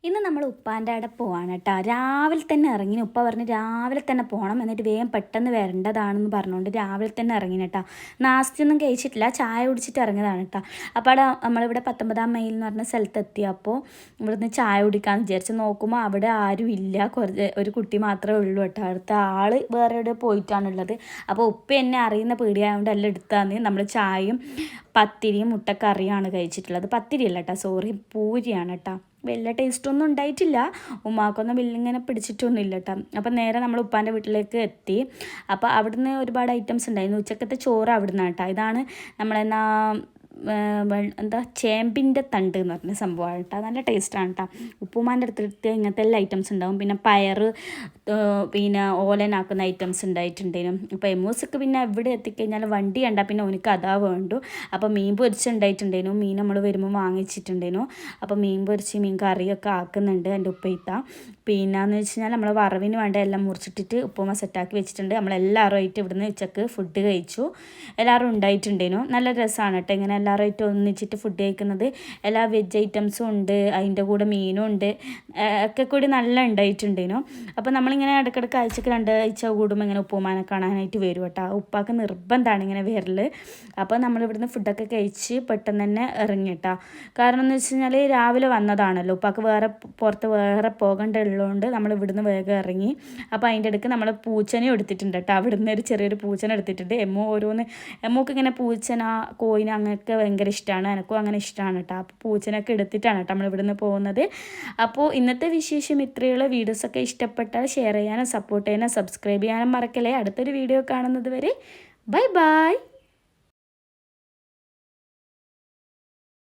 ഇന്ന് നമ്മൾ ഉപ്പാൻ്റെ അവിടെ പോവാണ് കേട്ടോ. രാവിലെ തന്നെ ഇറങ്ങി. ഉപ്പ പറഞ്ഞ് രാവിലെ തന്നെ പോകണം, എന്നിട്ട് വേഗം പെട്ടെന്ന് വരേണ്ടതാണെന്ന് പറഞ്ഞുകൊണ്ട് രാവിലെ തന്നെ ഇറങ്ങി കേട്ടോ. നാസ്തിയൊന്നും കഴിച്ചിട്ടില്ല, ചായ കുടിച്ചിട്ട് ഇറങ്ങിയതാണ് കേട്ടോ. അപ്പോൾ അവിടെ നമ്മളിവിടെ 19 മൈൽ എന്ന് പറഞ്ഞ സ്ഥലത്തെത്തിയപ്പോൾ ഇവിടുന്ന് ചായ കുടിക്കാമെന്ന് വിചാരിച്ച് നോക്കുമ്പോൾ അവിടെ ആരും ഇല്ല, ഒരു കുട്ടി മാത്രമേ ഉള്ളൂ കേട്ടോ. അടുത്ത ആൾ വേറെ എവിടെ പോയിട്ടാണുള്ളത്. അപ്പോൾ ഉപ്പ എന്നെ അറിയുന്ന പീടിയായതുകൊണ്ട് എല്ലാം എടുത്താന്ന് നമ്മൾ ചായയും പത്തിരിയും മുട്ടക്കറിയാണ് കഴിച്ചിട്ടുള്ളത്. പത്തിരിയല്ല കേട്ടോ, സോറി, പൂരിയാണ് കേട്ടോ. വലിയ ടേസ്റ്റൊന്നും ഉണ്ടായിട്ടില്ല, ഉമ്മാക്കൊന്നും വലിങ്ങനെ പിടിച്ചിട്ടൊന്നുമില്ല കേട്ടോ. അപ്പം നേരെ നമ്മൾ ഉപ്പാൻ്റെ വീട്ടിലേക്ക് എത്തി. അപ്പോൾ അവിടുന്ന് ഒരുപാട് ഐറ്റംസ് ഉണ്ടായിരുന്നു. ഉച്ചക്കത്തെ ചോറ് അവിടുന്ന് കേട്ടോ. ഇതാണ് നമ്മളെന്നാ എന്താ ചേമ്പിൻ്റെ തണ്ട് എന്ന് പറഞ്ഞ സംഭവമാണ് കേട്ടോ. നല്ല ടേസ്റ്റാണ് കേട്ടോ. ഉപ്പുമാൻ്റെ അടുത്ത് ഇങ്ങനത്തെ എല്ലാ ഐറ്റംസ് ഉണ്ടാവും. പിന്നെ പയർ, പിന്നെ ഓലനാക്കുന്ന ഐറ്റംസ് ഉണ്ടായിട്ടുണ്ടേനും. അപ്പോൾ എമൂസൊക്കെ പിന്നെ എവിടെ എത്തിക്കഴിഞ്ഞാൽ വണ്ടി കണ്ടാൽ പിന്നെ ഓനിക്ക് അതാ വേണ്ടു. അപ്പോൾ മീൻ പൊരിച്ചുണ്ടായിട്ടുണ്ടേനു. മീൻ നമ്മൾ വരുമ്പോൾ വാങ്ങിച്ചിട്ടുണ്ടേനു. അപ്പോൾ മീൻ പൊരിച്ച് മീൻ കറിയൊക്കെ ആക്കുന്നുണ്ട് എൻ്റെ ഉപ്പയിത്ത. പിന്നെയെന്ന് വെച്ച് കഴിഞ്ഞാൽ നമ്മൾ വറവിന് വേണ്ട എല്ലാം മുറിച്ചിട്ടിട്ട് ഉപ്പുമ സെറ്റാക്കി വെച്ചിട്ടുണ്ട്. നമ്മളെല്ലാവരും ആയിട്ട് ഇവിടുന്ന് ഉച്ചക്ക് ഫുഡ് കഴിച്ചു. എല്ലാവരും ഉണ്ടായിട്ടുണ്ടേനു. നല്ല രസമാണ് കേട്ടോ ഇങ്ങനെ എല്ലാവരും ആയിട്ട് ഒന്നിച്ചിട്ട് ഫുഡ് കഴിക്കുന്നത്. എല്ലാ വെജ് ഐറ്റംസും ഉണ്ട്, അതിൻ്റെ കൂടെ മീനും ഉണ്ട്, ഒക്കെ കൂടി നല്ല ഉണ്ടായിട്ടുണ്ടേനു. അപ്പോൾ നമ്മളിങ്ങനെ ഇടയ്ക്കിടയ്ക്ക് ആഴ്ചക്ക് 2 ആഴ്ച കൂടുമ്പോൾ ഇങ്ങനെ ഉപ്പുമാനെ കാണാനായിട്ട് വരും കേട്ടോ. ഉപ്പാക്ക് നിർബന്ധമാണ് ഇങ്ങനെ വരൽ. അപ്പോൾ നമ്മളിവിടുന്ന് ഫുഡൊക്കെ കഴിച്ച് പെട്ടെന്ന് തന്നെ ഇറങ്ങി കേട്ടോ. കാരണം എന്ന് വെച്ച് കഴിഞ്ഞാൽ രാവിലെ വന്നതാണല്ലോ, ഉപ്പാക്ക് പുറത്ത് പോകേണ്ടതുള്ളതുകൊണ്ട് നമ്മൾ ഇവിടുന്ന് വേഗം ഇറങ്ങി. അപ്പോൾ അതിൻ്റെ ഇടയ്ക്ക് നമ്മൾ പൂച്ചനെയും എടുത്തിട്ടുണ്ട് കേട്ടോ. അവിടുന്ന് ഒരു ചെറിയൊരു പൂച്ചനെ എടുത്തിട്ടുണ്ട്. എമ്മൂക്ക് ഇങ്ങനെ പൂച്ചന, കോയിന അങ്ങനെയൊക്കെ ഭയങ്കര ഇഷ്ടമാണ്. എനിക്കും അങ്ങനെ ഇഷ്ടമാണ് കേട്ടോ. അപ്പോൾ പൂച്ചനൊക്കെ എടുത്തിട്ടാണ് കേട്ടോ നമ്മൾ ഇവിടുന്ന് പോകുന്നത്. അപ്പോൾ ഇന്നത്തെ വിശേഷം ഇത്രയുള്ള. വീഡിയോസൊക്കെ ഇഷ്ടപ്പെട്ടാൽ ഷെയർ ചെയ്യാനും സപ്പോർട്ട് ചെയ്യാനും സബ്സ്ക്രൈബ് ചെയ്യാനും മറക്കല്ലേ. അടുത്തൊരു വീഡിയോ കാണുന്നത് വരെ ബൈ ബൈ.